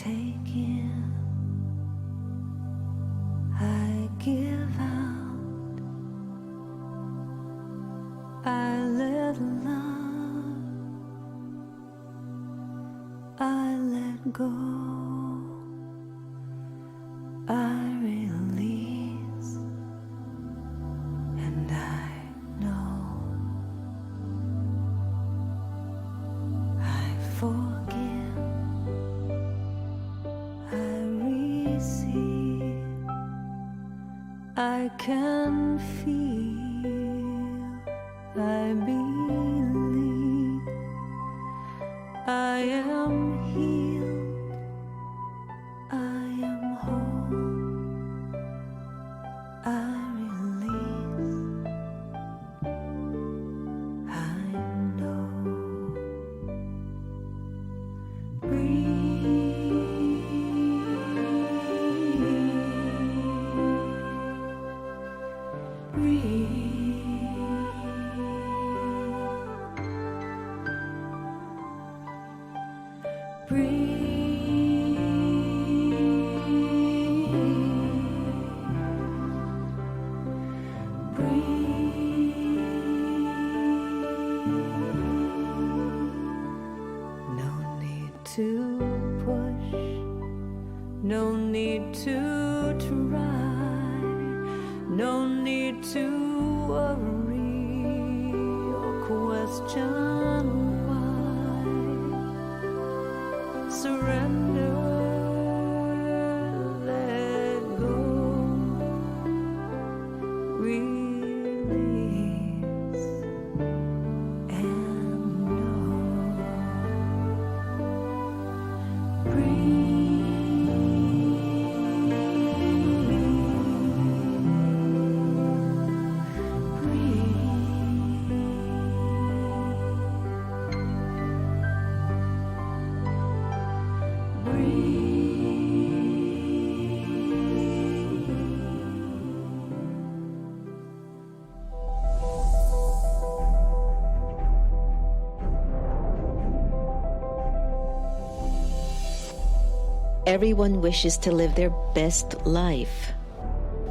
take in, I give out, I let love, I let go, I release, and I know I forgive, I receive, I can feel, I believe, I am healed, I am whole, I release, I know. To push, no need to try, no need to worry or question why. Surrender, let go, release, and know. Everyone wishes to live their best life.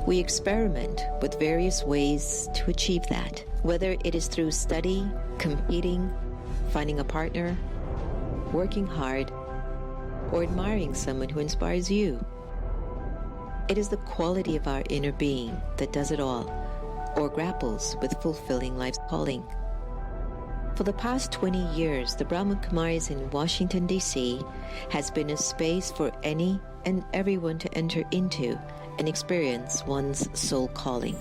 We experiment with various ways to achieve that, whether it is through study, competing, finding a partner, working hard, or admiring someone who inspires you. It is the quality of our inner being that does it all, or grapples with fulfilling life's calling. For the past 20 years, the Brahma Kumaris in Washington, D.C. has been a space for any and everyone to enter into and experience one's soul calling.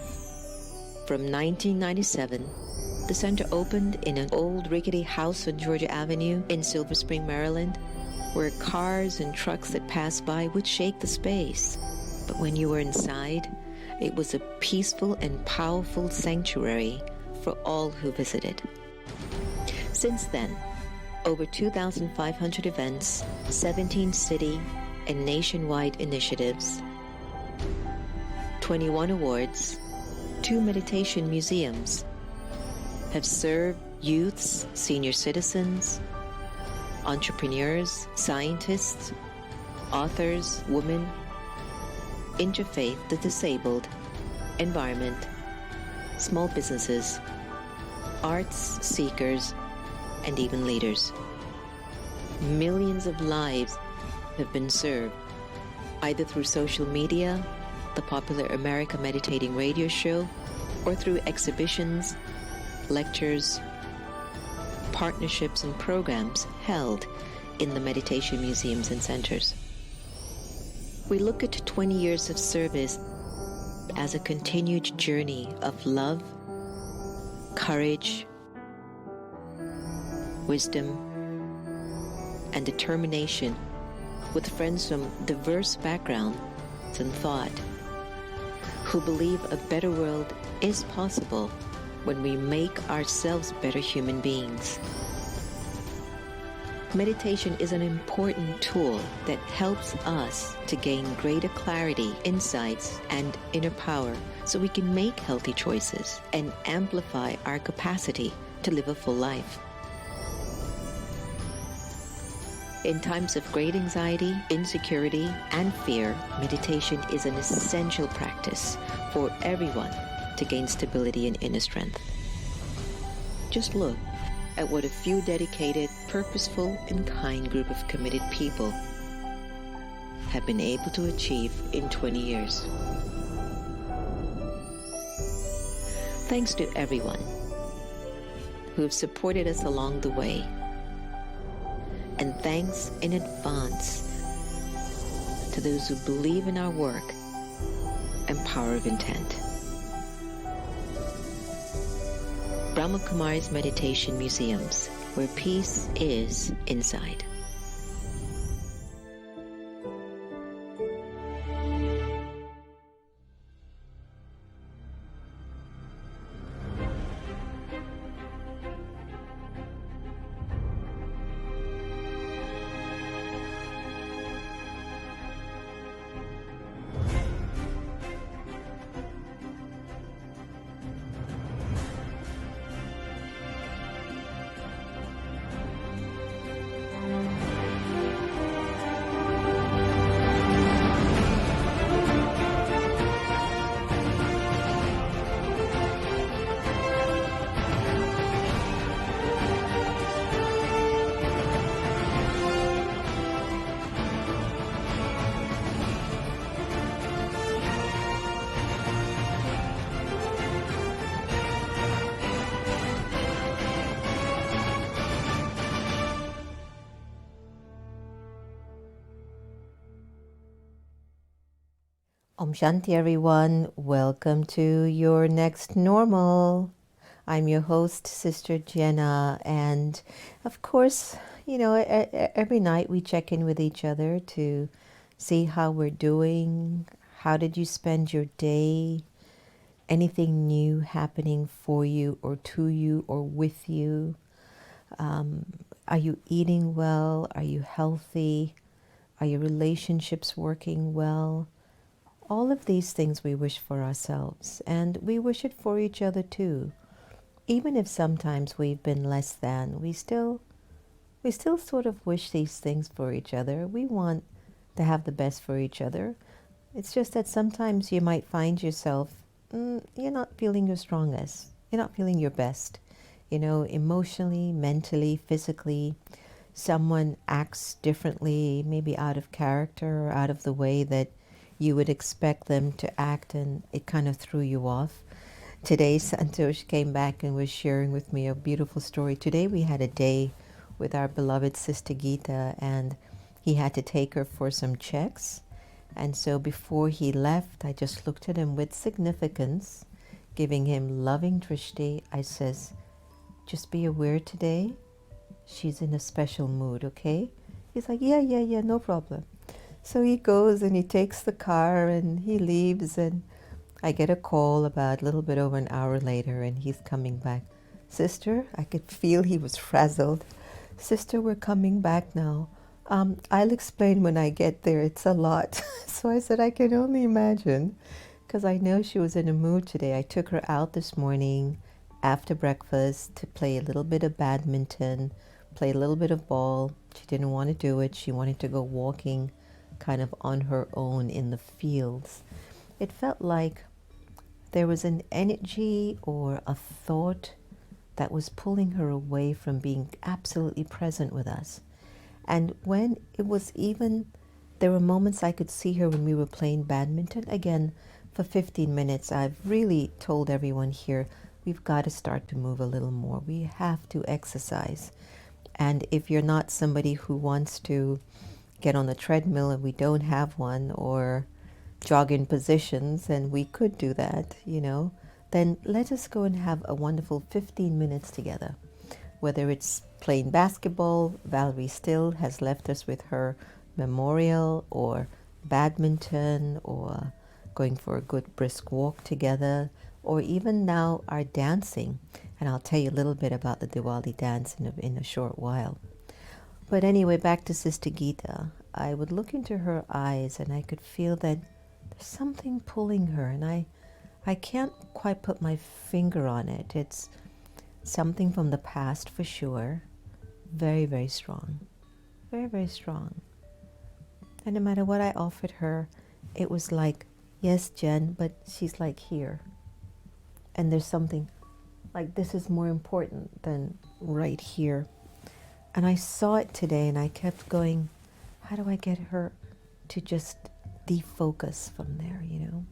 From 1997, the center opened in an old rickety house on Georgia Avenue in Silver Spring, Maryland, where cars and trucks that passed by would shake the space. But when you were inside, it was a peaceful and powerful sanctuary for all who visited. Since then, over 2,500 events, 17 city and nationwide initiatives, 21 awards, 2 meditation museums have served youths, senior citizens, entrepreneurs, scientists, authors, women, interfaith, the disabled, environment, small businesses, arts seekers, and even leaders. Millions of lives have been served, either through social media, the popular America Meditating radio show, or through exhibitions, lectures, partnerships, and programs held in the meditation museums and centers. We look at 20 years of service as a continued journey of love, courage, wisdom, and determination with friends from diverse backgrounds and thought who believe a better world is possible when we make ourselves better human beings. Meditation is an important tool that helps us to gain greater clarity, insights, and inner power so we can make healthy choices and amplify our capacity to live a full life. In times of great anxiety, insecurity, and fear, meditation is an essential practice for everyone to gain stability and inner strength. Just look at what a few dedicated, purposeful, and kind group of committed people have been able to achieve in 20 years. Thanks to everyone who have supported us along the way. And thanks in advance to those who believe in our work and power of intent. Brahma Kumaris Meditation Museums, where peace is inside. Om Shanti, everyone. Welcome to your next normal. I'm your host, Sister Jenna, and of course, every night we check in with each other to see how we're doing. How did you spend your day? Anything new happening for you or to you or with you? Are you eating well? Are you healthy? Are your relationships working well? All of these things we wish for ourselves, and we wish it for each other too. Even if sometimes we've been less than, we still sort of wish these things for each other. We want to have the best for each other. It's just that sometimes you might find yourself, you're not feeling your strongest. You're not feeling your best. Emotionally, mentally, physically. Someone acts differently, maybe out of character or out of the way that you would expect them to act, and it kind of threw you off. Today, Santosh came back and was sharing with me a beautiful story. Today we had a day with our beloved Sister Geeta, and he had to take her for some checks. And so before he left, I just looked at him with significance, giving him loving drishti. I says, just be aware today, she's in a special mood, okay? He's like, yeah, no problem. So he goes and he takes the car and he leaves, and I get a call about a little bit over an hour later, and he's coming back. Sister, I could feel he was frazzled. Sister, we're coming back now. I'll explain when I get there. It's a lot. So I said, I can only imagine, because I know she was in a mood today. I took her out this morning after breakfast to play a little bit of badminton, play a little bit of ball. She didn't want to do it. She wanted to go walking kind of on her own in the fields. It felt like there was an energy or a thought that was pulling her away from being absolutely present with us. And when it was even, there were moments I could see her when we were playing badminton. Again, for 15 minutes, I've really told everyone here, we've got to start to move a little more. We have to exercise. And if you're not somebody who wants to get on the treadmill and we don't have one, or jog in positions, and we could do that, then let us go and have a wonderful 15 minutes together. Whether it's playing basketball, Valerie still has left us with her memorial, or badminton, or going for a good brisk walk together, or even now our dancing. And I'll tell you a little bit about the Diwali dance in a short while. But anyway, back to Sister Geeta. I would look into her eyes and I could feel that there's something pulling her, and I can't quite put my finger on it. It's something from the past for sure, very, very strong. very, very strong. And no matter what I offered her, it was like, yes, Jen, but she's like here. And there's something like this is more important than right here. And I saw it today and I kept going, how do I get her to just defocus from there, you know?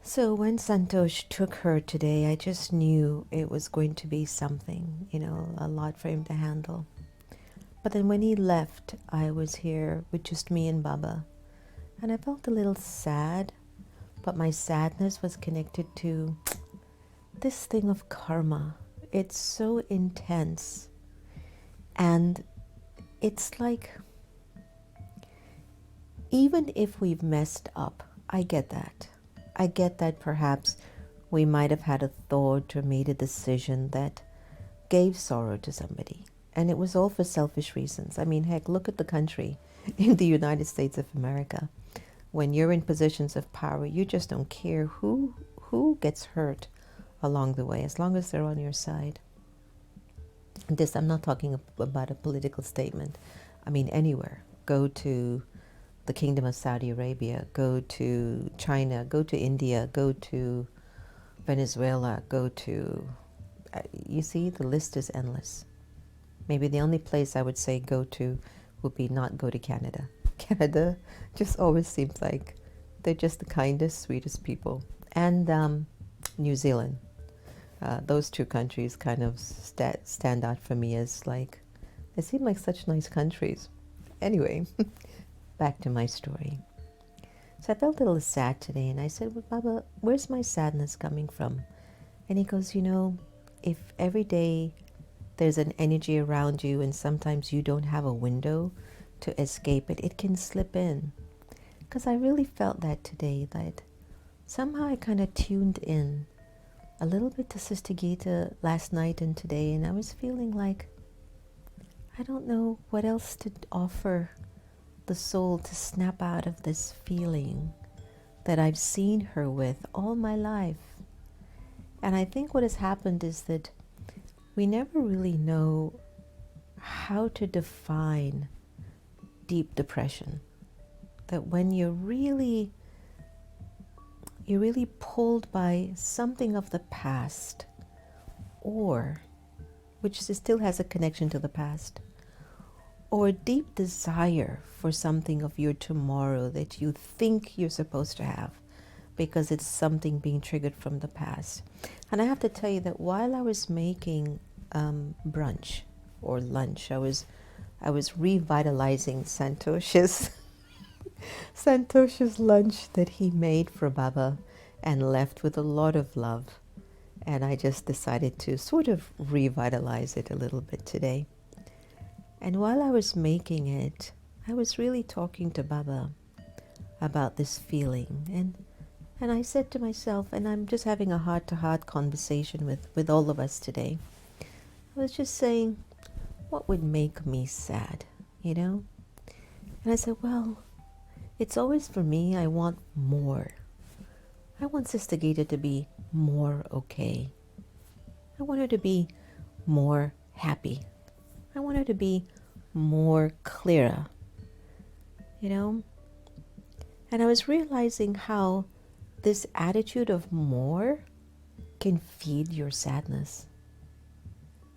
So when Santosh took her today, I just knew it was going to be something, you know, a lot for him to handle. But then when he left, I was here with just me and Baba. And I felt a little sad, but my sadness was connected to this thing of karma. It's so intense. And it's like, even if we've messed up, I get that. I get that perhaps we might have had a thought or made a decision that gave sorrow to somebody. And it was all for selfish reasons. I mean, heck, look at the country in the United States of America. When you're in positions of power, you just don't care who gets hurt along the way, as long as they're on your side. This, I'm not talking about a political statement. I mean, anywhere. Go to the Kingdom of Saudi Arabia, go to China, go to India, go to Venezuela, go to, you see, the list is endless. Maybe the only place I would say go to would be not go to Canada. Canada just always seems like they're just the kindest, sweetest people. And New Zealand. Those two countries kind of stand out for me as like, they seem like such nice countries. Anyway, back to my story. So I felt a little sad today and I said, well, Baba, where's my sadness coming from? And he goes, you know, if every day there's an energy around you and sometimes you don't have a window to escape it, it can slip in. Because I really felt that today, that somehow I kind of tuned in a little bit to Sister Gita last night and today, and I was feeling like I don't know what else to offer the soul to snap out of this feeling that I've seen her with all my life. And I think what has happened is that we never really know how to define deep depression. That when you're really pulled by something of the past, or which still has a connection to the past, or a deep desire for something of your tomorrow that you think you're supposed to have because it's something being triggered from the past. And I have to tell you that while I was making brunch or lunch, I was revitalizing Santosh's lunch that he made for Baba and left with a lot of love. And I just decided to sort of revitalize it a little bit today. And while I was making it, I was really talking to Baba about this feeling. And I said to myself, and I'm just having a heart-to-heart conversation with all of us today. I was just saying, what would make me sad, you know? And I said, well, it's always for me, I want more. I want Sister Gita to be more okay. I want her to be more happy. I want her to be more clearer, you know? And I was realizing how this attitude of more can feed your sadness.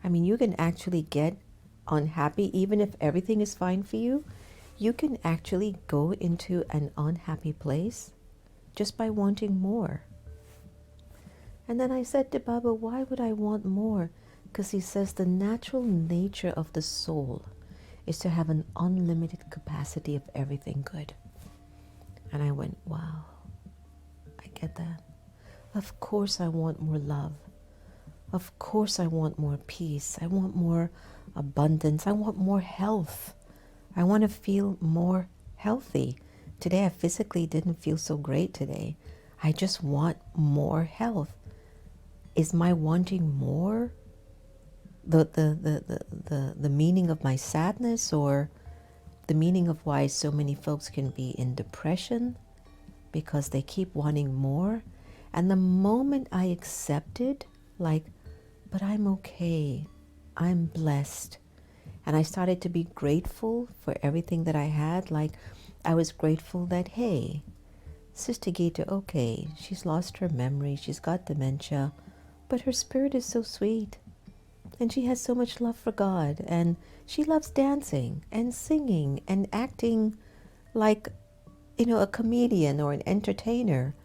I mean, you can actually get unhappy even if everything is fine for you. You can actually go into an unhappy place just by wanting more. And then I said to Baba, why would I want more? Because he says the natural nature of the soul is to have an unlimited capacity of everything good. And I went, wow, I get that. Of course I want more love. Of course I want more peace. I want more abundance. I want more health. I want to feel more healthy. Today I physically didn't feel so great today. I just want more health. Is my wanting more the meaning of my sadness, or the meaning of why so many folks can be in depression? Because they keep wanting more. And the moment I accepted, like, but I'm okay, I'm blessed, And I started to be grateful for everything that I had. Like, I was grateful that, hey, Sister Gita, okay, she's lost her memory, she's got dementia, but her spirit is so sweet. And she has so much love for God. And she loves dancing and singing and acting like, a comedian or an entertainer.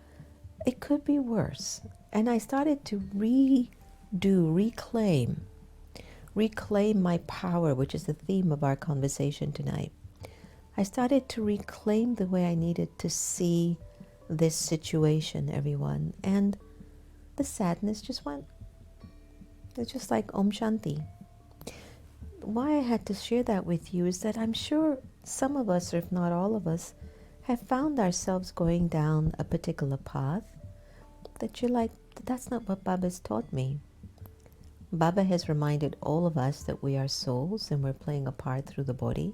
It could be worse. And I started to reclaim my power, which is the theme of our conversation tonight. I started to reclaim the way I needed to see this situation, everyone. And the sadness just went. It's just like Om Shanti. Why I had to share that with you is that I'm sure some of us, or if not all of us, have found ourselves going down a particular path that you're like, that's not what Baba's taught me. Baba has reminded all of us that we are souls and we're playing a part through the body.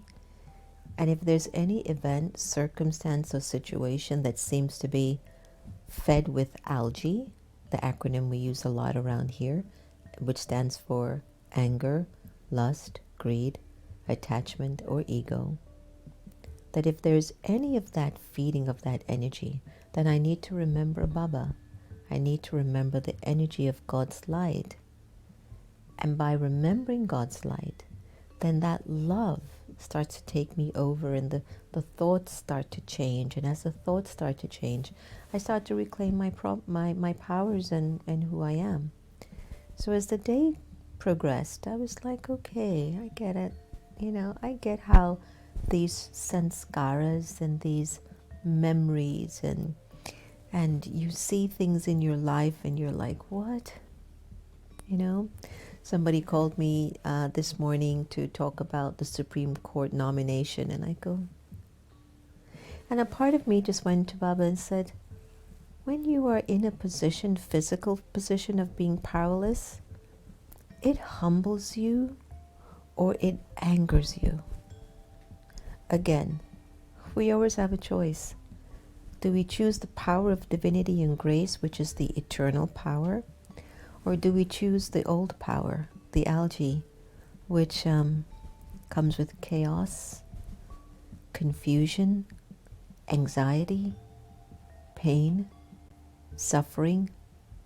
And if there's any event, circumstance, or situation that seems to be fed with algae, the acronym we use a lot around here, which stands for anger, lust, greed, attachment, or ego, that if there's any of that feeding of that energy, then I need to remember Baba. I need to remember the energy of God's light. And by remembering God's light, then that love starts to take me over, and the thoughts start to change. And as the thoughts start to change, I start to reclaim my powers and who I am. So as the day progressed, I was like, okay, I get it. I get how these sanskaras and these memories and you see things in your life and you're like, what? Somebody called me this morning to talk about the Supreme Court nomination, and I go, and a part of me just went to Baba and said, when you are in a physical position of being powerless, it humbles you or it angers you. Again, we always have a choice. Do we choose the power of divinity and grace, which is the eternal power? Or do we choose the old power, the algae, which comes with chaos, confusion, anxiety, pain, suffering,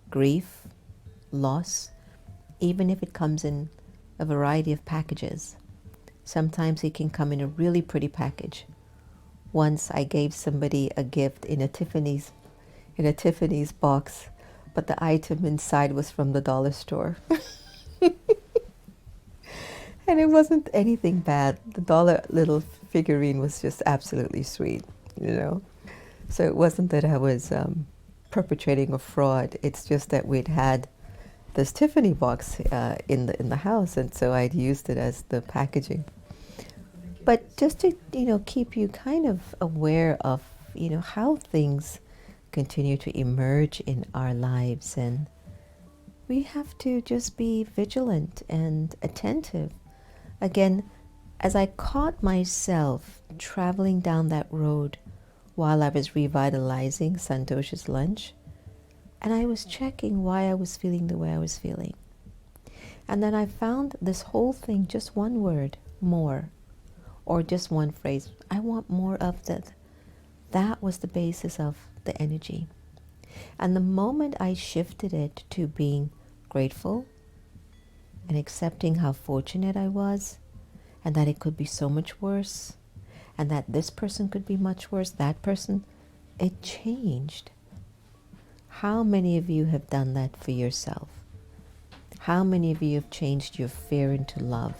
grief, loss, even if it comes in a variety of packages? Sometimes it can come in a really pretty package. Once I gave somebody a gift in a Tiffany's box, but the item inside was from the dollar store. And it wasn't anything bad. The dollar little figurine was just absolutely sweet, So it wasn't that I was perpetrating a fraud. It's just that we'd had this Tiffany box in the house, and so I'd used it as the packaging. But just to keep you kind of aware of how things continue to emerge in our lives, and we have to just be vigilant and attentive. Again, as I caught myself traveling down that road while I was revitalizing Santosh's lunch, and I was checking why I was feeling the way I was feeling. And then I found this whole thing, just one word, more, or just one phrase, I want more of that. That was the basis of the energy. And the moment I shifted it to being grateful and accepting how fortunate I was, and that it could be so much worse, and that this person could be much worse, that person, it changed. How many of you have done that for yourself? How many of you have changed your fear into love,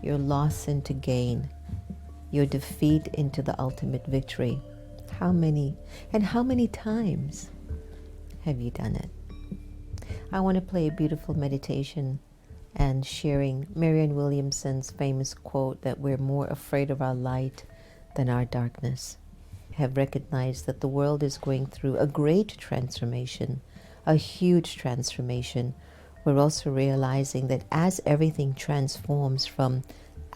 your loss into gain, your defeat into the ultimate victory? How many, and how many times have you done it? I want to play a beautiful meditation and sharing Marianne Williamson's famous quote that we're more afraid of our light than our darkness. Have recognized that the world is going through a great transformation, a huge transformation. We're also realizing that as everything transforms from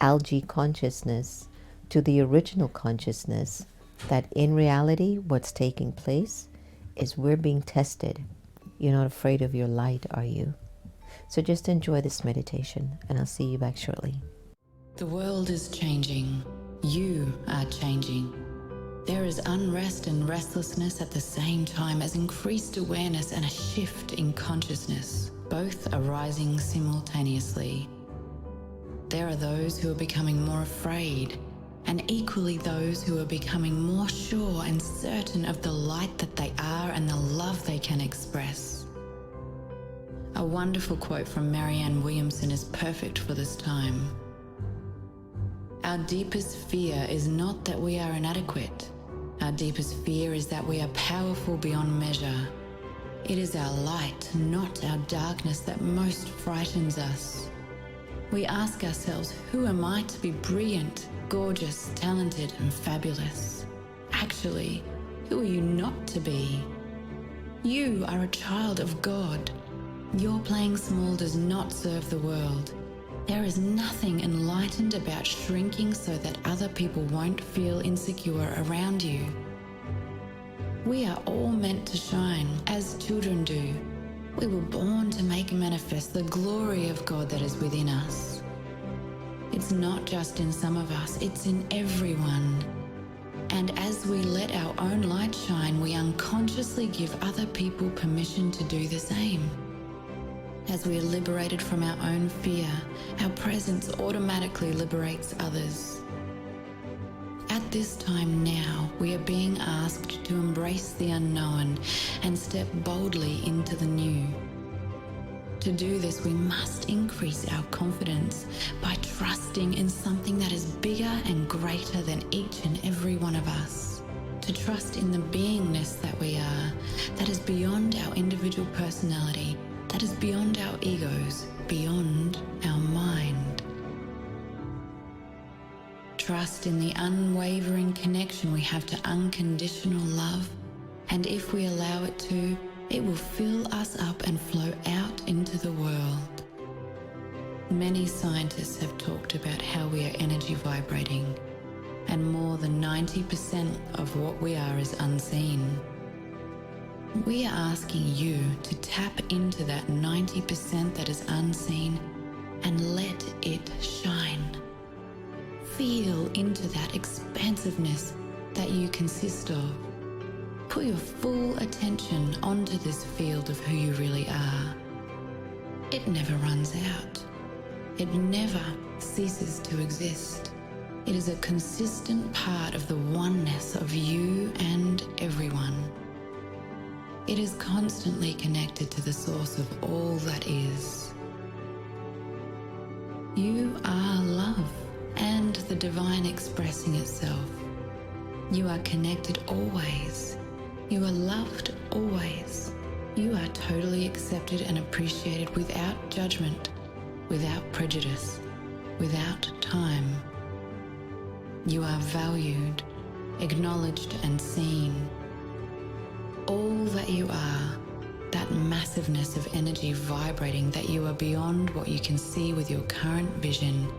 algae consciousness to the original consciousness, that in reality what's taking place is we're being tested. You're not afraid of your light, are you? So just enjoy this meditation, and I'll see you back shortly. The world is changing. You are changing. There is unrest and restlessness at the same time as increased awareness and a shift in consciousness, both arising simultaneously. There are those who are becoming more afraid, and equally those who are becoming more sure and certain of the light that they are and the love they can express. A wonderful quote from Marianne Williamson is perfect for this time. Our deepest fear is not that we are inadequate. Our deepest fear is that we are powerful beyond measure. It is our light, not our darkness, that most frightens us. We ask ourselves, who am I to be brilliant, gorgeous, talented, and fabulous? Actually, who are you not to be? You are a child of God. Your playing small does not serve the world. There is nothing enlightened about shrinking so that other people won't feel insecure around you. We are all meant to shine, as children do. We were born to make manifest the glory of God that is within us. It's not just in some of us, it's in everyone. And as we let our own light shine, we unconsciously give other people permission to do the same. As we are liberated from our own fear, our presence automatically liberates others. At this time now, we are being asked to embrace the unknown and step boldly into the new. To do this, we must increase our confidence by trusting in something that is bigger and greater than each and every one of us. To trust in the beingness that we are, that is beyond our individual personality, that is beyond our egos, beyond our mind. Trust in the unwavering connection we have to unconditional love, and if we allow it to, it will fill us up and flow out into the world. Many scientists have talked about how we are energy vibrating, and more than 90% of what we are is unseen. We are asking you to tap into that 90% that is unseen and let it shine. Feel into that expansiveness that you consist of. Put your full attention onto this field of who you really are. It never runs out. It never ceases to exist. It is a consistent part of the oneness of you and everyone. It is constantly connected to the source of all that is. You are love and the divine expressing itself. You are connected always. You are loved always. You are totally accepted and appreciated without judgment, without prejudice, without time. You are valued, acknowledged, and seen. All that you are, that massiveness of energy vibrating that you are beyond what you can see with your current vision,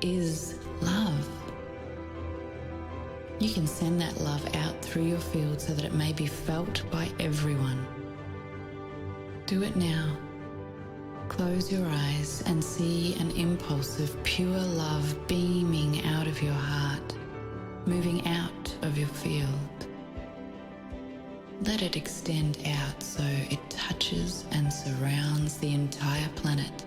is love. You can send that love out through your field so that it may be felt by everyone. Do it now. Close your eyes and see an impulse of pure love beaming out of your heart, moving out of your field. Let it extend out so it touches and surrounds the entire planet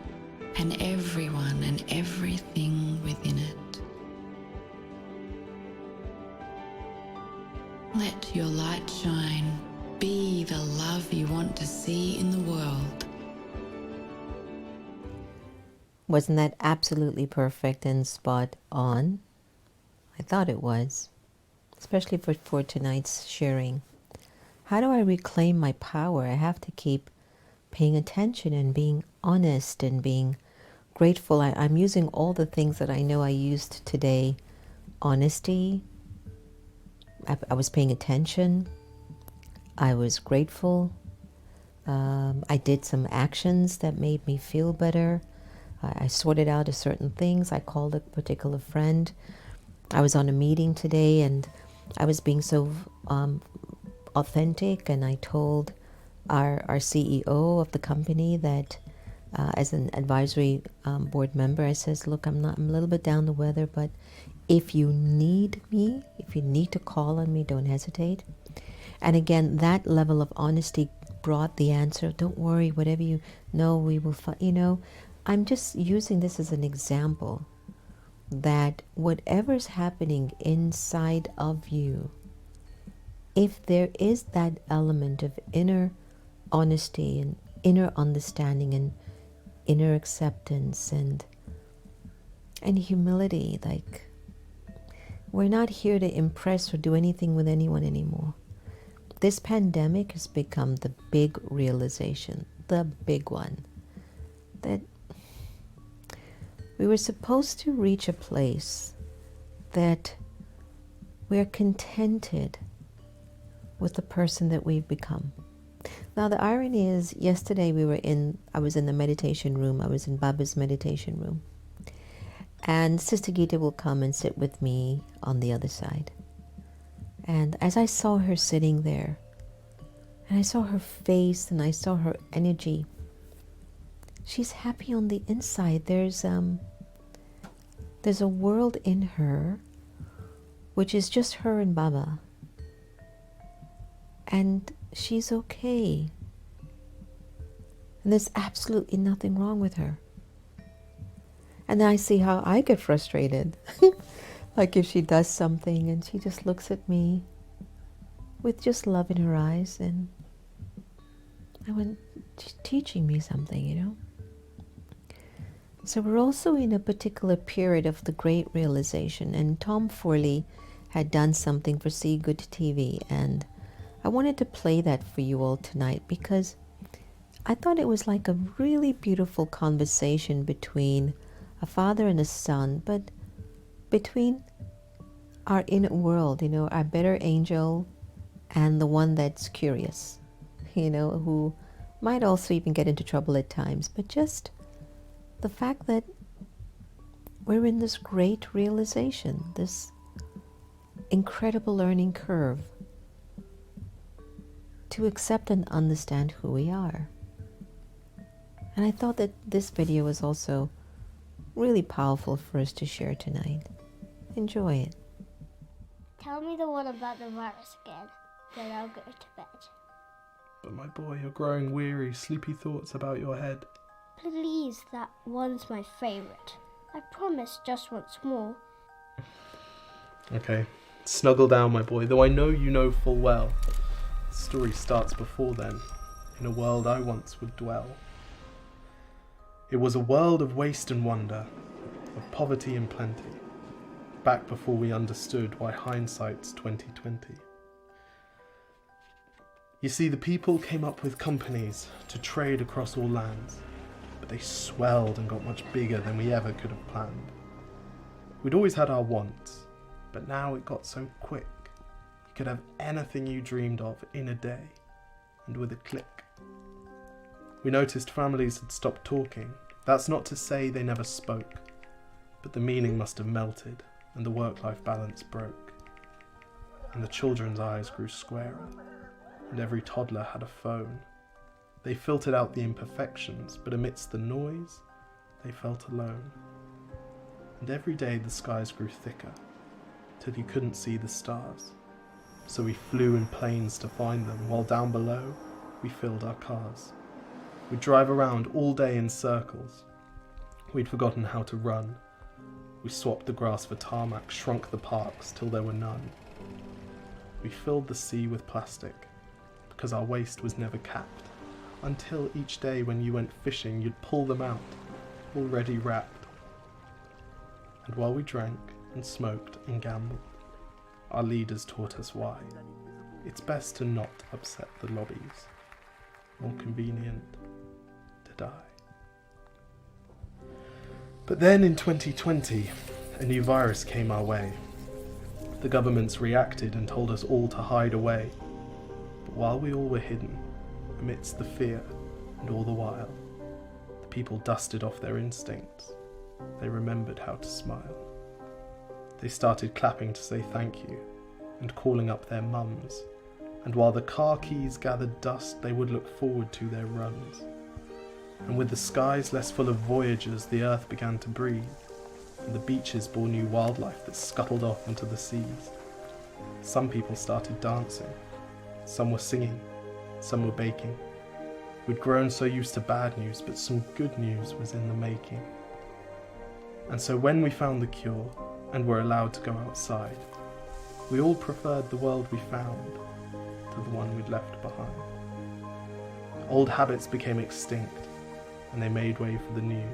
and everyone and everything within it. Let your light shine. Be the love you want to see in the world. Wasn't that absolutely perfect and spot on? I thought it was, especially for tonight's sharing. How do I reclaim my power? I have to keep paying attention and being honest and being grateful. I'm using all the things that I know I used today. Honesty. I was paying attention. I was grateful. I did some actions that made me feel better. I sorted out certain things. I called a particular friend. I was on a meeting today and I was being so authentic, and I told our CEO of the company that as an advisory board member. I says, look, I'm a little bit down the weather, but if you need me, if you need to call on me, don't hesitate. And again, that level of honesty brought the answer. Don't worry, whatever you know, we will find. You know, I'm just using this as an example that whatever's happening inside of you, if there is that element of inner honesty and inner understanding and inner acceptance and humility, like, we're not here to impress or do anything with anyone anymore. This pandemic has become the big realization, the big one, that we were supposed to reach a place that we're contented with the person that we've become. Now, the irony is, yesterday I was in the meditation room. I was in Baba's meditation room. And Sister Gita will come and sit with me on the other side. And as I saw her sitting there, and I saw her face and I saw her energy, she's happy on the inside. There's a world in her which is just her and Baba. And she's okay. And there's absolutely nothing wrong with her. And then I see how I get frustrated. Like if she does something and she just looks at me with just love in her eyes, and I went, she's teaching me something, you know. So we're also in a particular period of the great realization, and Tom Forley had done something for See Good TV, and I wanted to play that for you all tonight because I thought it was like a really beautiful conversation between a father and a son, but between our inner world, you know, our better angel and the one that's curious, you know, who might also even get into trouble at times, but just the fact that we're in this great realization, this incredible learning curve to accept and understand who we are. And I thought that this video was also really powerful for us to share tonight. Enjoy it. Tell me the one about the virus again, then I'll go to bed. But my boy, you're growing weary, sleepy thoughts about your head. Please, that one's my favourite. I promise just once more. Okay, snuggle down, my boy, though I know you know full well. The story starts before then, in a world I once would dwell. It was a world of waste and wonder, of poverty and plenty, back before we understood why hindsight's 2020. You see, the people came up with companies to trade across all lands, but they swelled and got much bigger than we ever could have planned. We'd always had our wants, but now it got so quick. You could have anything you dreamed of in a day, and with a click. We noticed families had stopped talking. That's not to say they never spoke, but the meaning must have melted and the work-life balance broke. And the children's eyes grew squarer, and every toddler had a phone. They filtered out the imperfections, but amidst the noise, they felt alone. And every day the skies grew thicker, till you couldn't see the stars. So we flew in planes to find them, while down below, we filled our cars. We'd drive around all day in circles. We'd forgotten how to run. We swapped the grass for tarmac, shrunk the parks till there were none. We filled the sea with plastic, because our waste was never capped, until each day when you went fishing, you'd pull them out, already wrapped. And while we drank and smoked and gambled, our leaders taught us why. It's best to not upset the lobbies. More convenient to die. But then in 2020, a new virus came our way. The governments reacted and told us all to hide away. But while we all were hidden, amidst the fear and all the while, the people dusted off their instincts. They remembered how to smile. They started clapping to say thank you and calling up their mums. And while the car keys gathered dust, they would look forward to their runs. And with the skies less full of voyagers, the earth began to breathe, and the beaches bore new wildlife that scuttled off into the seas. Some people started dancing, some were singing, some were baking. We'd grown so used to bad news, but some good news was in the making. And so when we found the cure, and were allowed to go outside, we all preferred the world we found to the one we'd left behind. Old habits became extinct, and they made way for the new,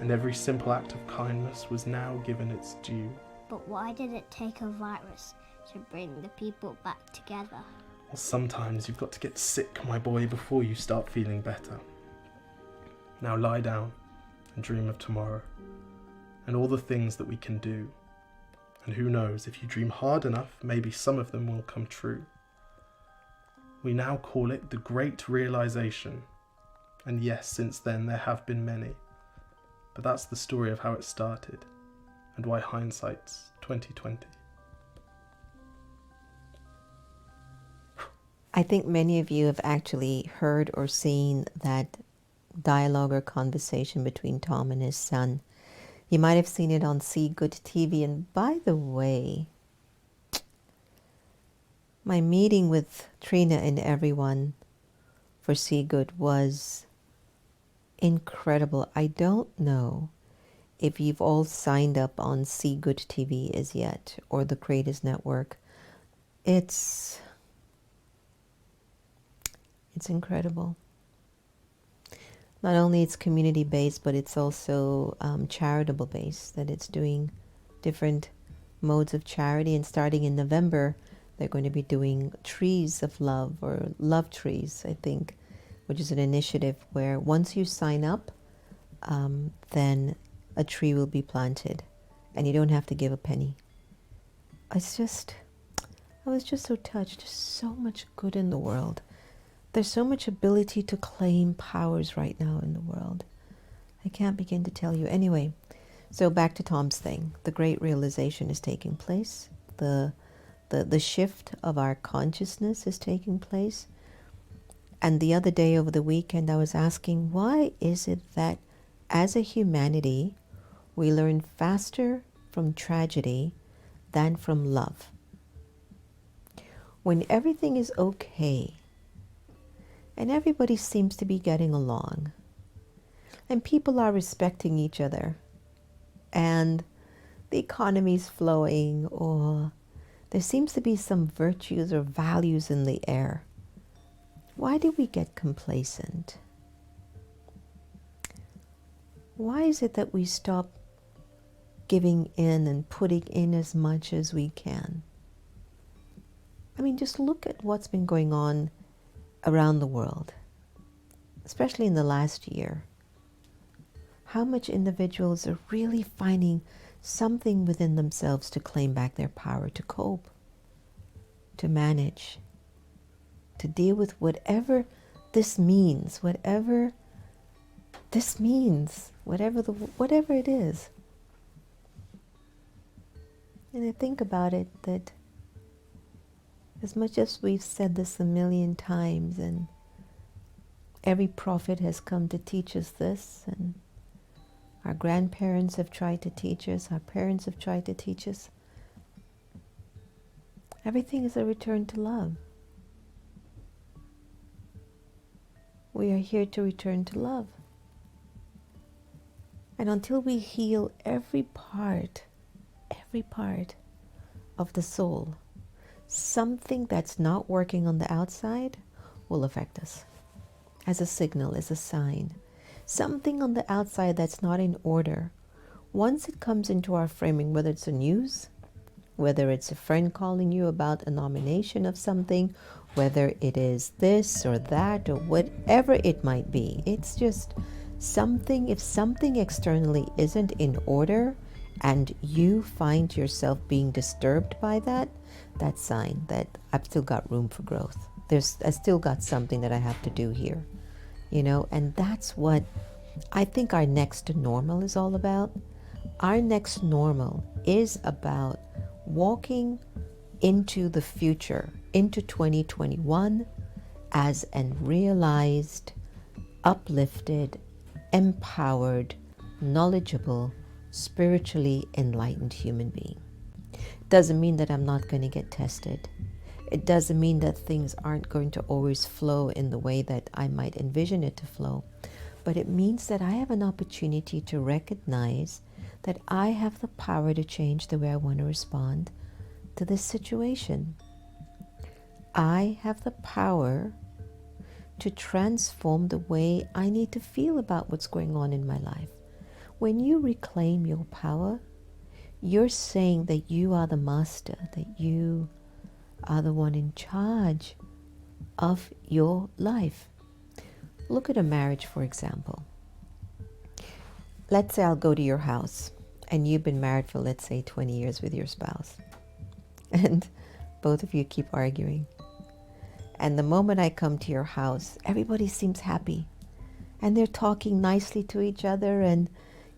and every simple act of kindness was now given its due. But why did it take a virus to bring the people back together? Well, sometimes you've got to get sick, my boy, before you start feeling better. Now lie down and dream of tomorrow, and all the things that we can do. And who knows, if you dream hard enough, maybe some of them will come true. We now call it the Great Realization. And yes, since then there have been many. But that's the story of how it started, and why hindsight's 2020. I think many of you have actually heard or seen that dialogue or conversation between Tom and his son. You might have seen it on See Good TV. And by the way, my meeting with Trina and everyone for See Good was incredible. I don't know if you've all signed up on See Good TV as yet, or the Creators Network. It's incredible. Not only it's community based, but it's also charitable based, that it's doing different modes of charity. And starting in November, they're going to be doing Trees of Love, or Love Trees, I think, which is an initiative where once you sign up, then a tree will be planted and you don't have to give a penny. I was just so touched. There's so much good in the world. There's so much ability to claim powers right now in the world. I can't begin to tell you. Anyway, so back to Tom's thing. The great realization is taking place. The shift of our consciousness is taking place. And the other day over the weekend, I was asking, why is it that as a humanity, we learn faster from tragedy than from love? When everything is okay, and everybody seems to be getting along, and people are respecting each other, and the economy's flowing, or there seems to be some virtues or values in the air, why do we get complacent? Why is it that we stop giving in and putting in as much as we can? I mean, just look at what's been going on around the world, especially in the last year. How much individuals are really finding something within themselves to claim back their power, to cope, to manage, to deal with whatever this means, whatever it is. And I think about it that as much as we've said this a million times, and every prophet has come to teach us this, and our grandparents have tried to teach us, our parents have tried to teach us, everything is a return to love. We are here to return to love. And until we heal every part of the soul, something that's not working on the outside will affect us as a signal, as a sign. Something on the outside that's not in order, once it comes into our framing, whether it's the news, whether it's a friend calling you about a nomination of something, whether it is this or that or whatever it might be, it's just something. If something externally isn't in order and you find yourself being disturbed by that, that's sign that I've still got room for growth. I still got something that I have to do here, and that's what I think our next normal is all about. Our next normal is about walking into the future, into 2021, as an realized, uplifted, empowered, knowledgeable, spiritually enlightened human being. Doesn't mean that I'm not going to get tested. It doesn't mean that things aren't going to always flow in the way that I might envision it to flow. But it means that I have an opportunity to recognize that I have the power to change the way I want to respond to this situation. I have the power to transform the way I need to feel about what's going on in my life. When you reclaim your power, you're saying that you are the master, that you are the one in charge of your life. Look at a marriage, for example. Let's say I'll go to your house and you've been married for, let's say, 20 years with your spouse. And both of you keep arguing. And the moment I come to your house, everybody seems happy. And they're talking nicely to each other. And,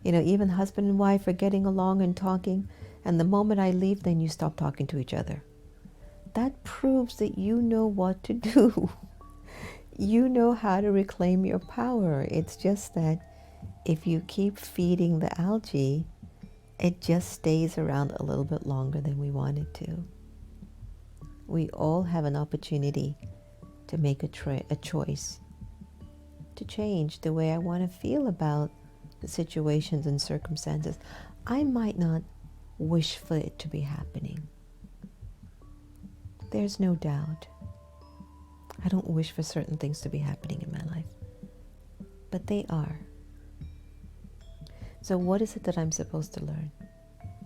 even husband and wife are getting along and talking. And the moment I leave, then you stop talking to each other. That proves that you know what to do. You know how to reclaim your power. It's just that if you keep feeding the algae, it just stays around a little bit longer than we want it to. We all have an opportunity to make a choice, to change the way I want to feel about the situations and circumstances. I might not wish for it to be happening. There's no doubt. I don't wish for certain things to be happening in my life, but they are. So what is it that I'm supposed to learn?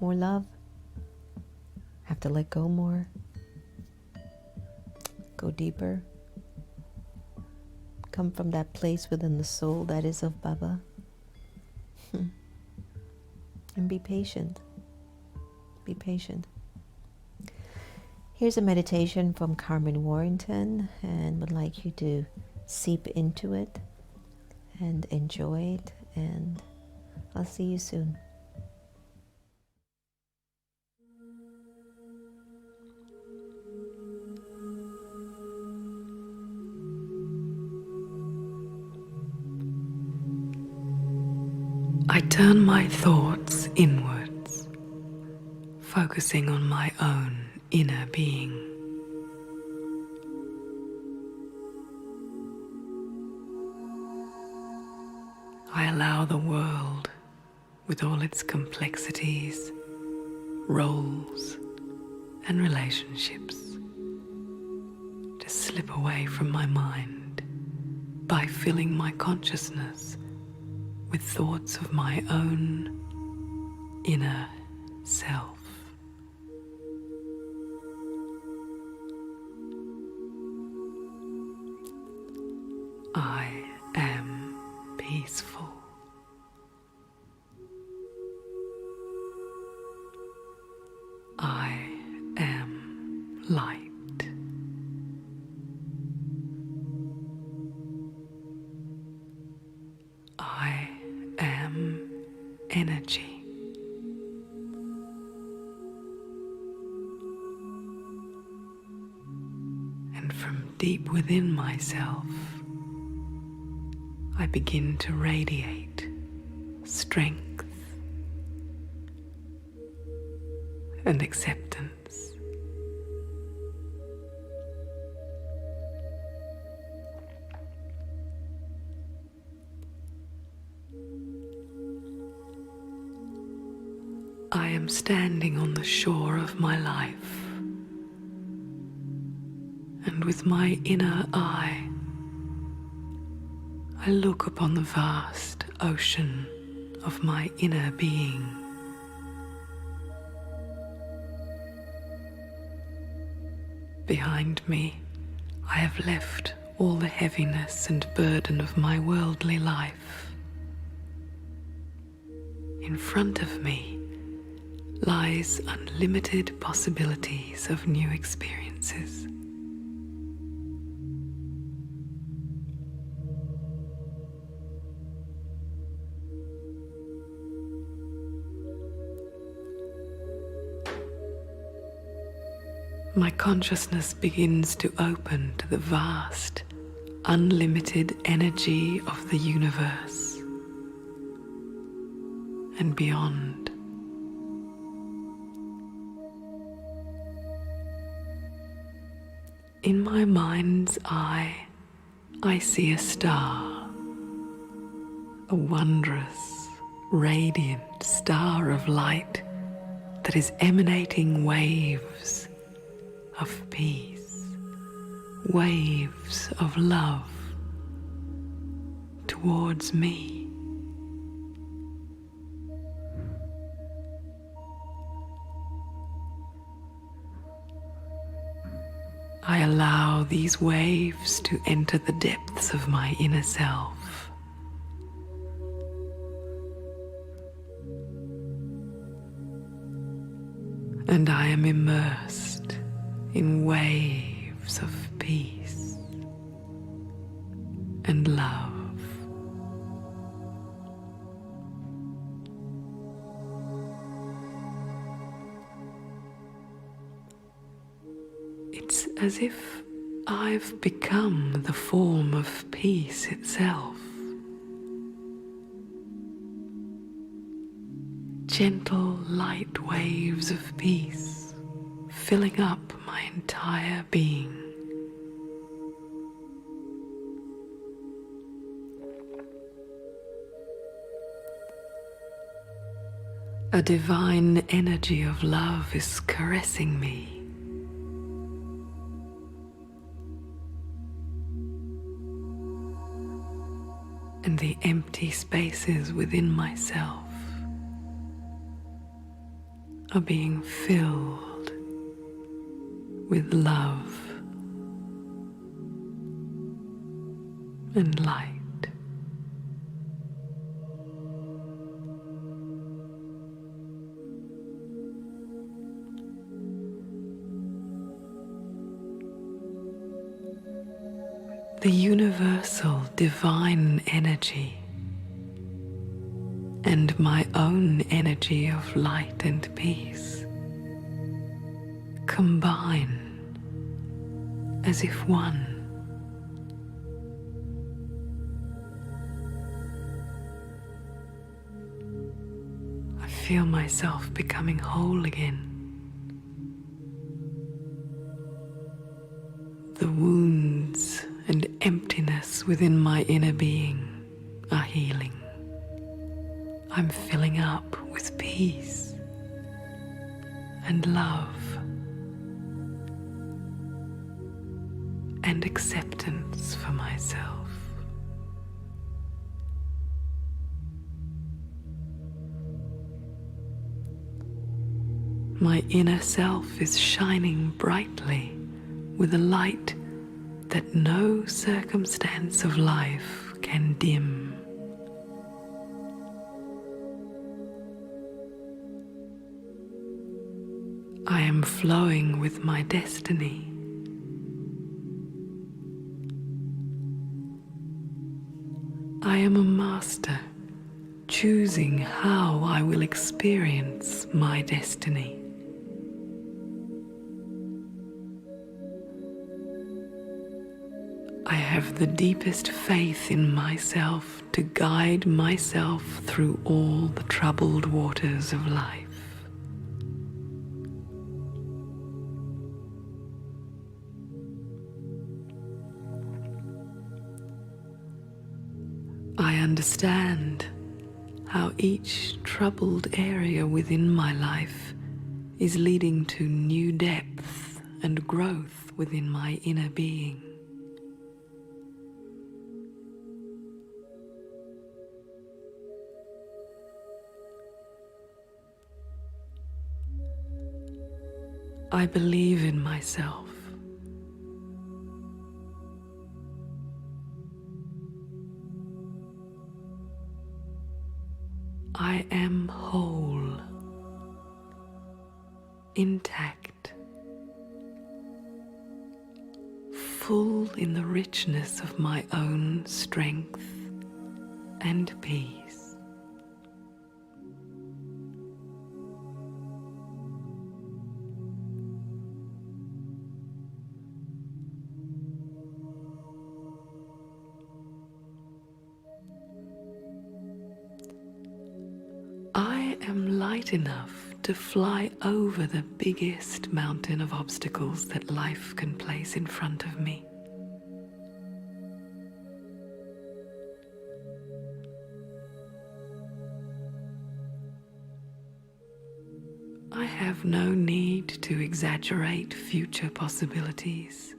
More love? Have to let go more? Go deeper? Come from that place within the soul that is of Baba? And be patient. Be patient. Here's a meditation from Carmen Warrington, and would like you to seep into it and enjoy it, and I'll see you soon. I turn my thoughts inwards, focusing on my own inner being. I allow the world, with all its complexities, roles, and relationships, to slip away from my mind by filling my consciousness with thoughts of my own inner self. I am peaceful. I am light. I am energy. And from deep within myself, I begin to radiate strength and acceptance. I am standing on the shore of my life, and with my inner eye, I look upon the vast ocean of my inner being. Behind me, I have left all the heaviness and burden of my worldly life. In front of me lies unlimited possibilities of new experiences. My consciousness begins to open to the vast, unlimited energy of the universe and beyond. In my mind's eye, I see a star, a wondrous, radiant star of light that is emanating waves of peace, waves of love towards me. I allow these waves to enter the depths of my inner self. And I am immersed in waves of peace and love. It's as if I've become the form of peace itself. Gentle, light waves of peace filling up my entire being. A divine energy of love is caressing me. And the empty spaces within myself are being filled with love and light. The universal divine energy and my own energy of light and peace combine as if one. I feel myself becoming whole again. The wounds and emptiness within my inner being are healing. I'm filling up with peace and love and acceptance for myself. My inner self is shining brightly with a light that no circumstance of life can dim. I am flowing with my destiny. I am a master, choosing how I will experience my destiny. I have the deepest faith in myself to guide myself through all the troubled waters of life. I understand how each troubled area within my life is leading to new depth and growth within my inner being. I believe in myself. I am whole, intact, full in the richness of my own strength and peace. I am light enough to fly over the biggest mountain of obstacles that life can place in front of me. I have no need to exaggerate future possibilities.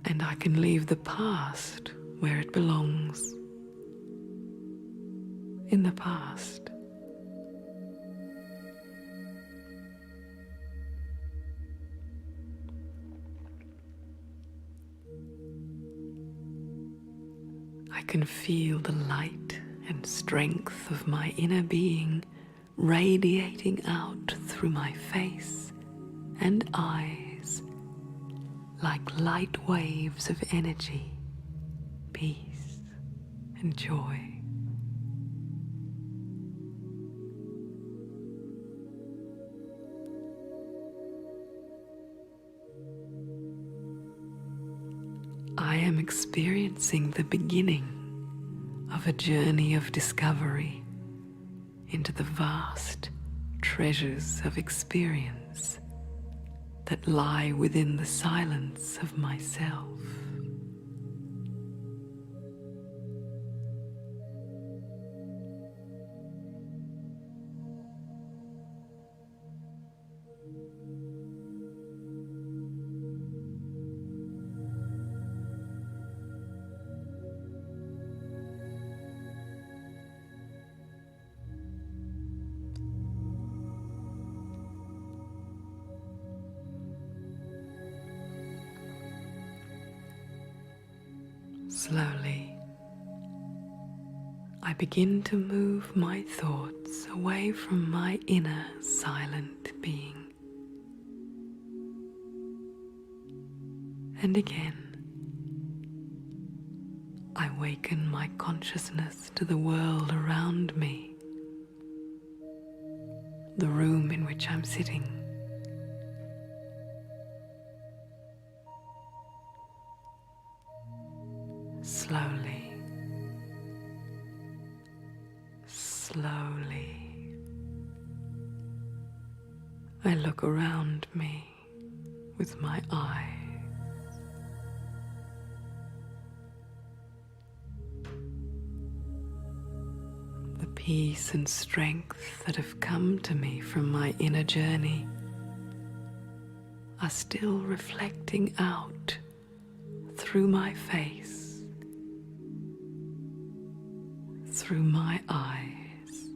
And I can leave the past where it belongs, in the past. I can feel the light and strength of my inner being radiating out through my face and eyes like light waves of energy, peace, and joy. I am experiencing the beginning of a journey of discovery into the vast treasures of experience that lie within the silence of myself. Slowly, I begin to move my thoughts away from my inner silent being. And again, I waken my consciousness to the world around me, the room in which I'm sitting. Slowly, slowly, I look around me with my eyes. The peace and strength that have come to me from my inner journey are still reflecting out through my face, through my eyes.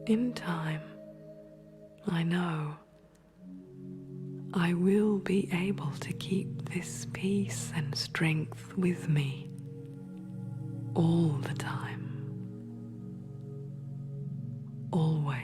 In time, I know I will be able to keep this peace and strength with me all the time, always.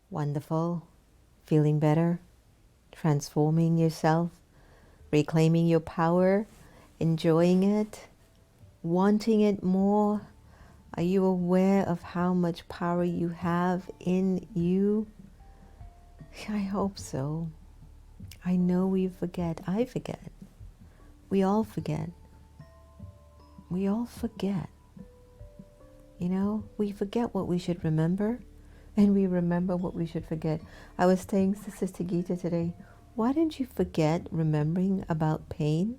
Wonderful. Feeling better, transforming yourself, reclaiming your power, enjoying it, wanting it more. Are you aware of how much power you have in you? I hope so. I know we forget. I forget. We all forget. We all forget. You know, we forget what we should remember, and we remember what we should forget. I was saying to Sister Gita today, why didn't you forget remembering about pain?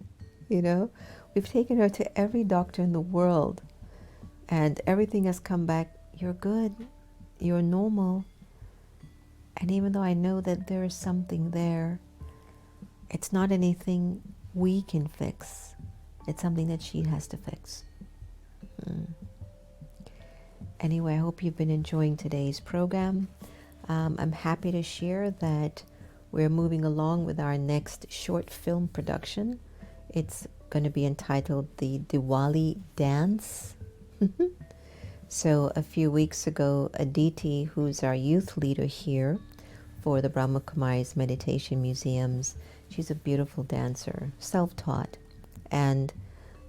You know, we've taken her to every doctor in the world, and everything has come back, you're good, you're normal. And even though I know that there is something there, it's not anything we can fix. It's something that she has to fix. Anyway, I hope you've been enjoying today's program. I'm happy to share that we're moving along with our next short film production. It's going to be entitled The Diwali Dance. So a few weeks ago, Aditi, who's our youth leader here for the Brahma Kumaris Meditation Museums, she's a beautiful dancer, self-taught. And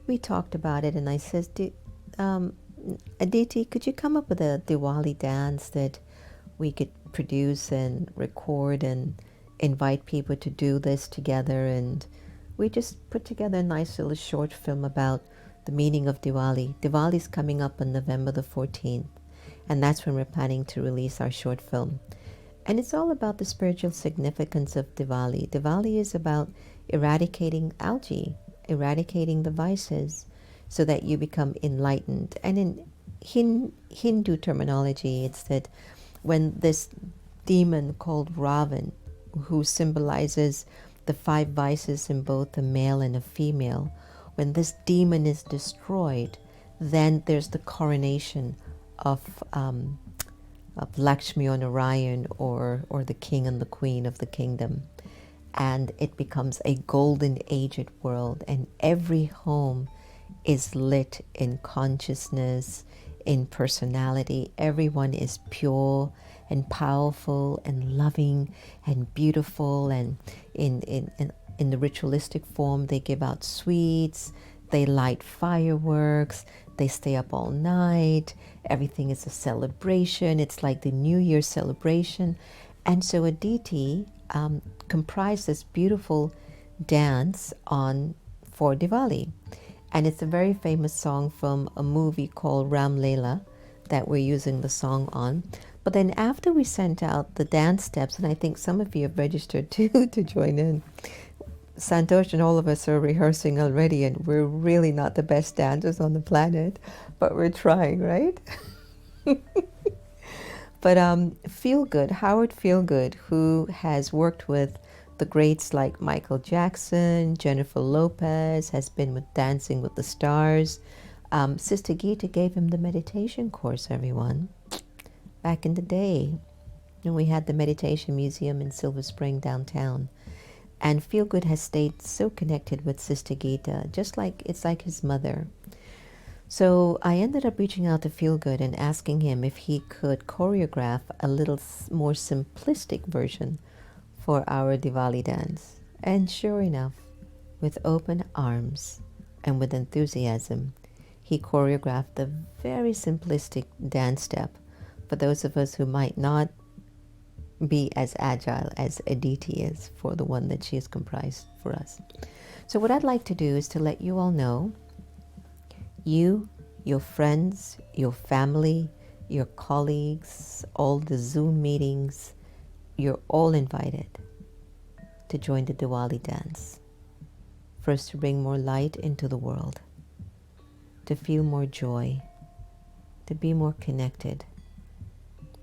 we talked about it, and I said, Aditi, could you come up with a Diwali dance that we could produce and record and invite people to do this together? And we just put together a nice little short film about the meaning of Diwali. Diwali is coming up on November the 14th, and that's when we're planning to release our short film. And it's all about the spiritual significance of Diwali. Diwali is about eradicating algae, eradicating the vices, so that you become enlightened. And in Hindu terminology, it's that when this demon called Ravan, who symbolizes the 5 vices in both a male and a female, when this demon is destroyed, then there's the coronation of Lakshmi or Narayan, or the king and the queen of the kingdom. And it becomes a golden aged world, and every home is lit in consciousness, in personality. Everyone is pure and powerful and loving and beautiful, and in the ritualistic form, they give out sweets, they light fireworks, they stay up all night. Everything is a celebration. It's like the New Year celebration. And so Aditi comprised this beautiful dance for Diwali. And it's a very famous song from a movie called Ram Leela that we're using the song on. But then after we sent out the dance steps, and I think some of you have registered too to join in, Santosh and all of us are rehearsing already, and we're really not the best dancers on the planet, but we're trying, right? But Feelgood, Howard Feelgood, who has worked with the greats like Michael Jackson, Jennifer Lopez, has been with Dancing with the Stars. Sister Geeta gave him the meditation course, everyone, back in the day when we had the Meditation Museum in Silver Spring downtown. And Feelgood has stayed so connected with Sister Geeta, just like it's like his mother. So I ended up reaching out to Feelgood and asking him if he could choreograph a little more simplistic version for our Diwali dance. And sure enough, with open arms and with enthusiasm, he choreographed a very simplistic dance step for those of us who might not be as agile as Aditi is for the one that she has comprised for us. So what I'd like to do is to let you all know, you, your friends, your family, your colleagues, all the Zoom meetings, you're all invited to join the Diwali dance. First, to bring more light into the world, to feel more joy, to be more connected,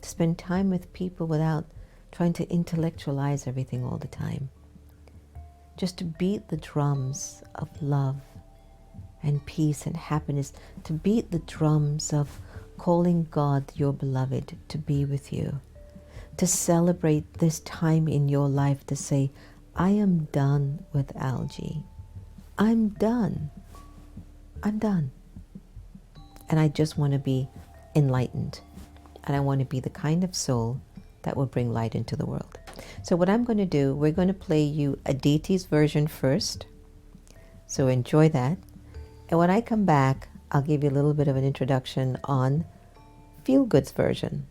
to spend time with people without trying to intellectualize everything all the time. Just to beat the drums of love and peace and happiness, to beat the drums of calling God, your beloved, to be with you, to celebrate this time in your life, to say, I am done with algae. I'm done. I'm done. And I just want to be enlightened. And I want to be the kind of soul that will bring light into the world. So what I'm going to do, we're going to play you Aditi's version first. So enjoy that. And when I come back, I'll give you a little bit of an introduction on Feelgood's version.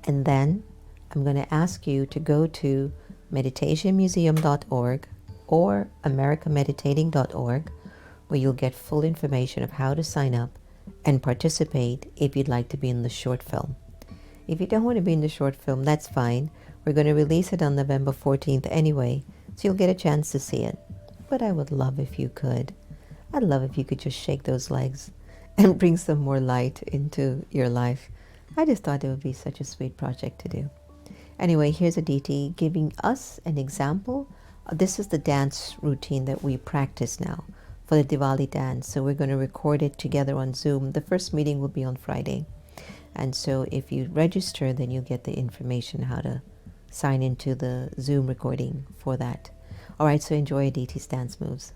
And then I'm going to ask you to go to meditationmuseum.org or americameditating.org, where you'll get full information of how to sign up and participate if you'd like to be in the short film. If you don't want to be in the short film, that's fine. We're going to release it on November 14th anyway, so you'll get a chance to see it. But I would love if you could. I'd love if you could just shake those legs and bring some more light into your life. I just thought it would be such a sweet project to do. Anyway, here's Aditi giving us an example. This is the dance routine that we practice now for the Diwali dance. So we're going to record it together on Zoom. The first meeting will be on Friday. And so if you register, then you get the information how to sign into the Zoom recording for that. All right, so enjoy Aditi's dance moves.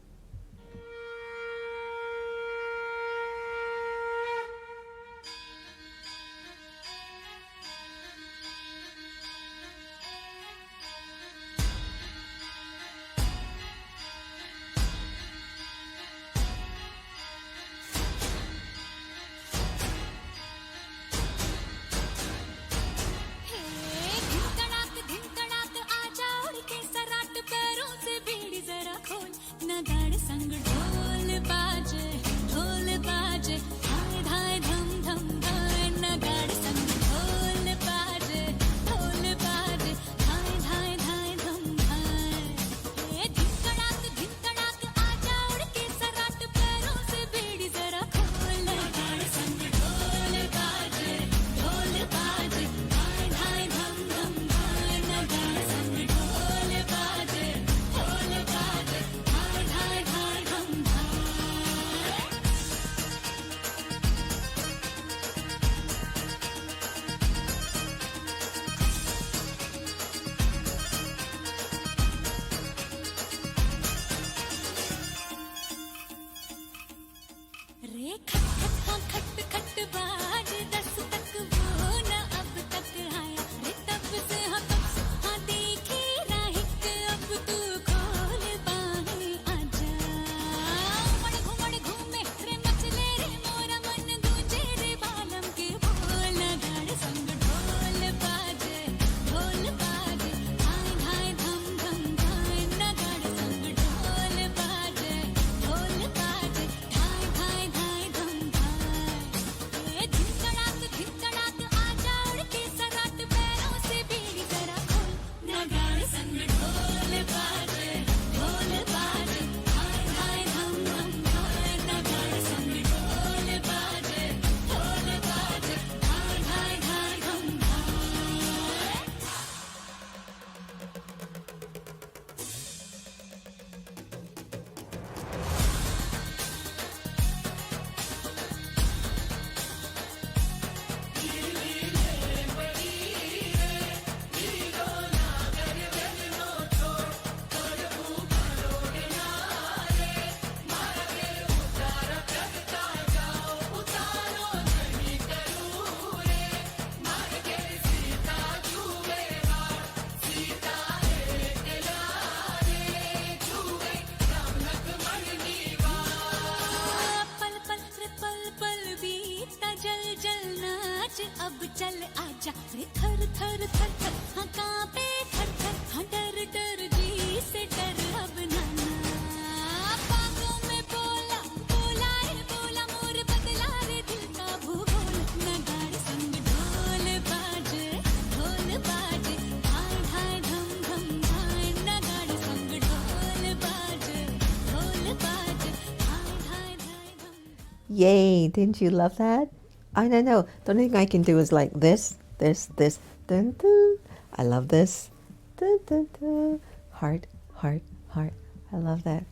Yay, didn't you love that? I don't know. The only thing I can do is like this, dun, dun. I love this. Dun, dun, dun. Heart, heart, heart. I love that.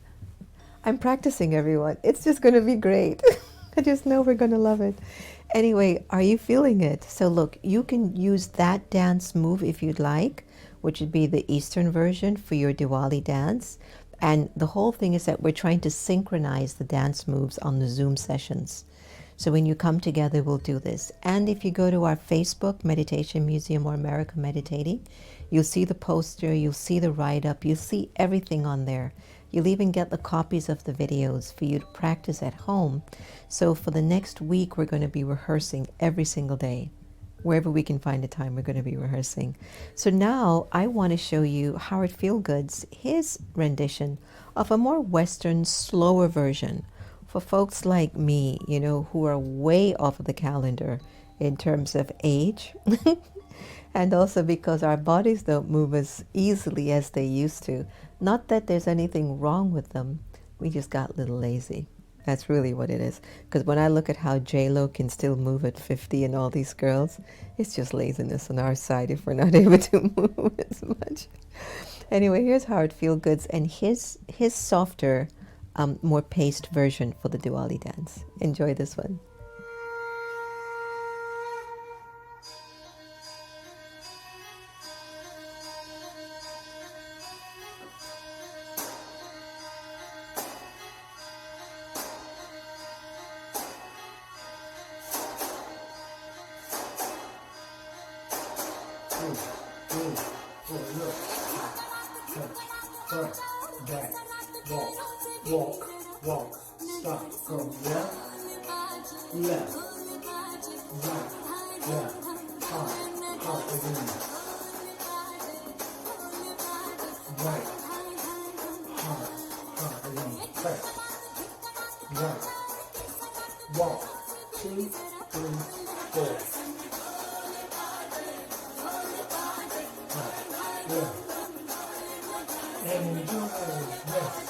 I'm practicing, everyone. It's just going to be great. I just know we're going to love it. Anyway, are you feeling it? So look, you can use that dance move if you'd like, which would be the Eastern version for your Diwali dance. And the whole thing is that we're trying to synchronize the dance moves on the Zoom sessions. So when you come together, we'll do this. And if you go to our Facebook, Meditation Museum or America Meditating, you'll see the poster, you'll see the write-up, you'll see everything on there. You'll even get the copies of the videos for you to practice at home. So for the next week, we're going to be rehearsing every single day. Wherever we can find a time, we're going to be rehearsing. So now I want to show you Howard Feelgood's, his rendition of a more Western, slower version for folks like me, you know, who are way off of the calendar in terms of age. And also because our bodies don't move as easily as they used to. Not that there's anything wrong with them. We just got a little lazy. That's really what it is. Because when I look at how J-Lo can still move at 50 and all these girls, it's just laziness on our side if we're not able to move as much. Anyway, here's Howard Feelgood's and his softer, more paced version for the Diwali dance. Enjoy this one. look, touch, front, back, walk, walk, walk, stop, go left, left, right, left, heart, heart again, right, heart, heart again, press, right, walk, 2, 3, 4. Yeah. And enjoy rest.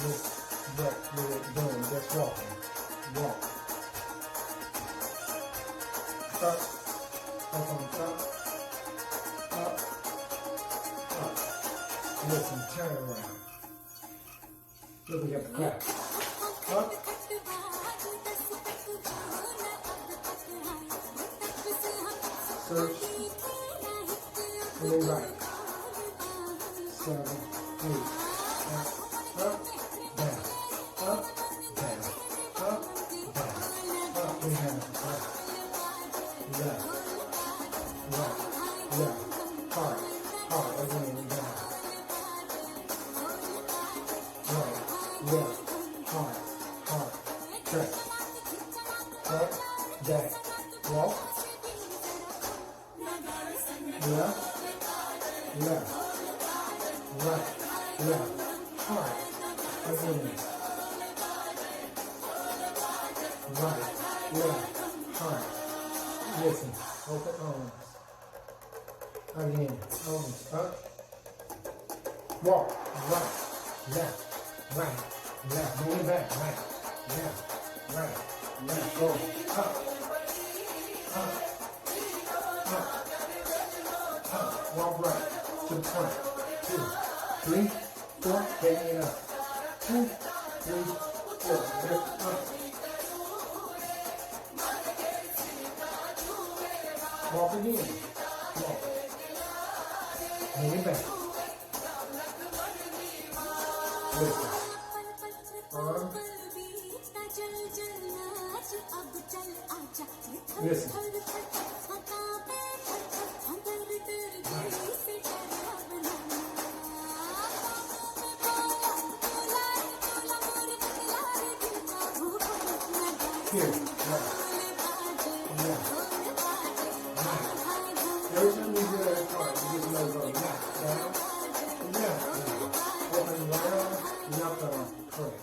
This breath we're doing, just walking. Walk. Up. Up on top. Up. Up. Listen, turn around. Look, we got the clap. Up. Search, and then right, 7, 8, up, down, up, down, up, down, up, we have left, left, right, left, heart, heart, again, down, right, left, heart, heart, press, up, down, walk, left, left, right, left, heart, again, right, left, heart, listen, open arms, again, arms up, walk, right, left, move it back, right, left, go, up, walk right to the front. 2, 3, 4, bring it up. 2, 3, 4, lift up. Walk again. Walk. Bring it back. Listen. Arm. Listen. Here, left, right. Every time you do that part, you just know go left, down, left. Open right, left arm, correct.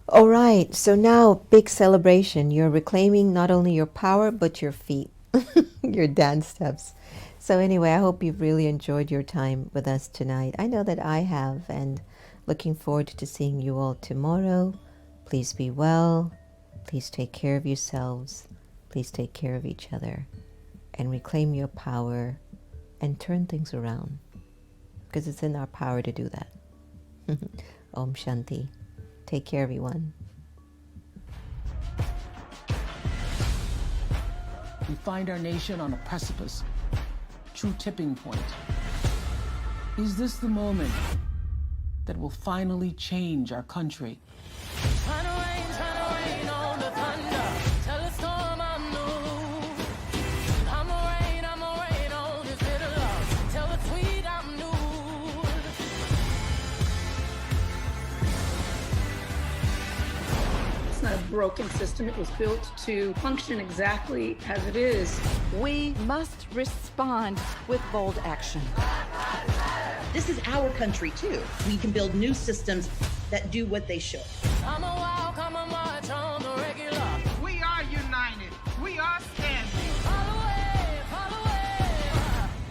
All right, so now big celebration. You're reclaiming not only your power, but your feet, your dance steps. So anyway, I hope you've really enjoyed your time with us tonight. I know that I have, and looking forward to seeing you all tomorrow. Please be well. Please take care of yourselves. Please take care of each other and reclaim your power and turn things around, because it's in our power to do that. Om Shanti. Take care, everyone. We find our nation on a precipice, true tipping point. Is this the moment that will finally change our country? Turn rain on the thunder. Tell the storm I'm new. I'm a rain on this bitter love. Tell the tweet I'm new. It's not a broken system. It was built to function exactly as it is. We must respond with bold action. This is our country too. We can build new systems that do what they should. I'm a wild, come a march on the regular. We are united. We are standing. Follow away.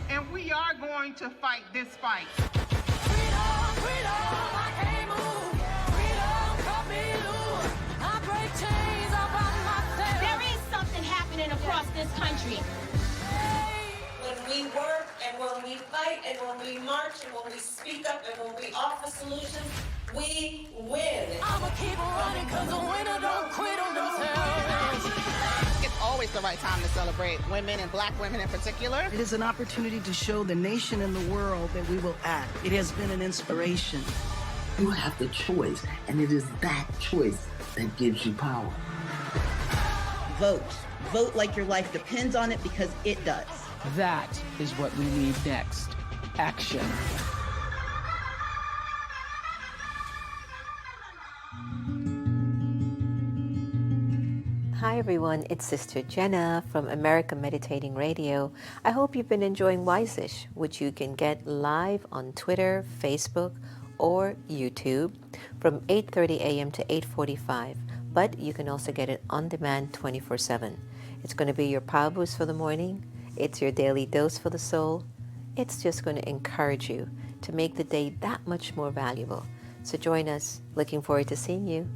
And we are going to fight this fight. Freedom, I can't move. Freedom, cut me loose. I break chains up on myself. There is something happening across this country. When we work and when we fight and when we march and when we speak up and when we offer solutions, we win. I'ma keep running because the winner don't quit on themselves. It's always the right time to celebrate women and black women in particular. It is an opportunity to show the nation and the world that we will act. It has been an inspiration. You have the choice, and it is that choice that gives you power. vote. Vote like your life depends on it, because it does. That is what we need next. Action. Hi everyone, it's Sister Jenna from America Meditating Radio. I hope you've been enjoying Wise-ish, which you can get live on Twitter, Facebook, or YouTube from 8:30 a.m. to 8:45. But you can also get it on demand 24/7. It's going to be your power boost for the morning. It's your daily dose for the soul. It's just going to encourage you to make the day that much more valuable. So join us. Looking forward to seeing you.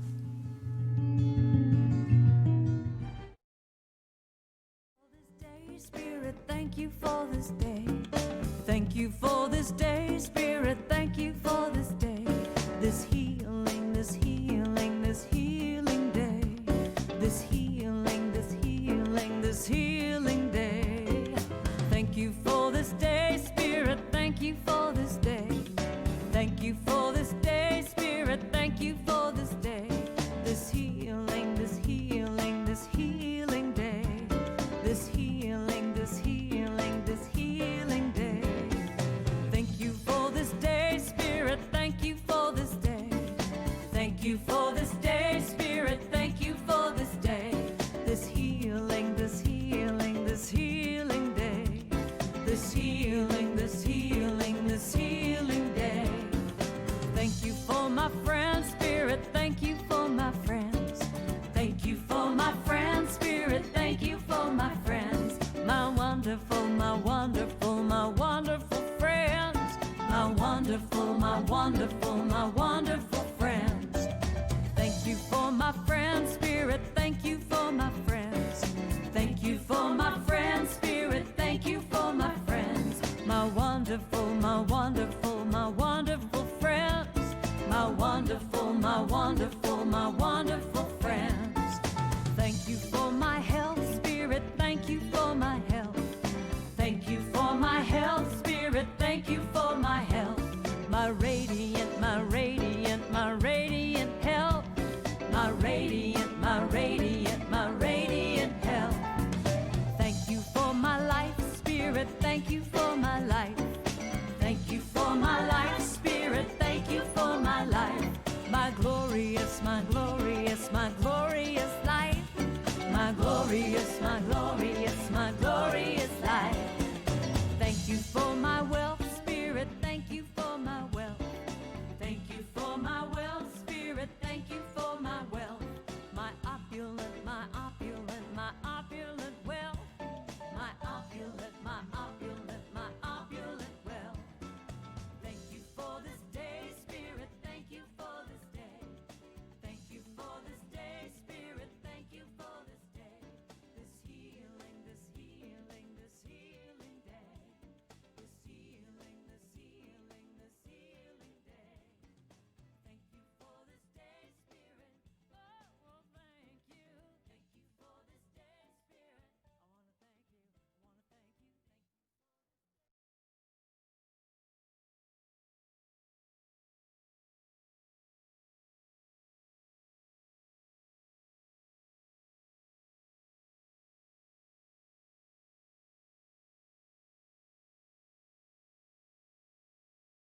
Thank you for this day. Thank you for this day, Spirit. Thank you for this day. This healing, this healing, this healing day. This healing, this healing, this healing day. Thank you for this day, Spirit. Thank you for this day. Thank you for this day, Spirit. Thank you for this day. This healing, this healing, this healing day. This healing, this healing, this healing day. Thank you for this day, Spirit. Thank you for this day. Thank you for this day, Spirit. Thank you for this day. This healing, this healing, this healing day. This healing, this healing, this healing day. Thank you for my friends, Spirit. Thank you for my friends. Thank you for my friends, Spirit. Thank you for my friends. My wonderful, my wonderful, my wonderful friends. My wonderful, my wonderful, my wonderful friends. Thank you for my friends, Spirit. Thank you for my friends. Thank you for my friends, Spirit. Thank you for my friends. My wonderful, my wonderful, my wonderful friends. My wonderful, my wonderful, my wonderful friends. Thank you for my health, Spirit. Thank you for my health. Thank you for my health, Spirit. Thank you for my health. My radiant, my radiant, my radiant health. My radiant, my radiant, my radiant health. Thank you for my life, Spirit. Thank you for my life.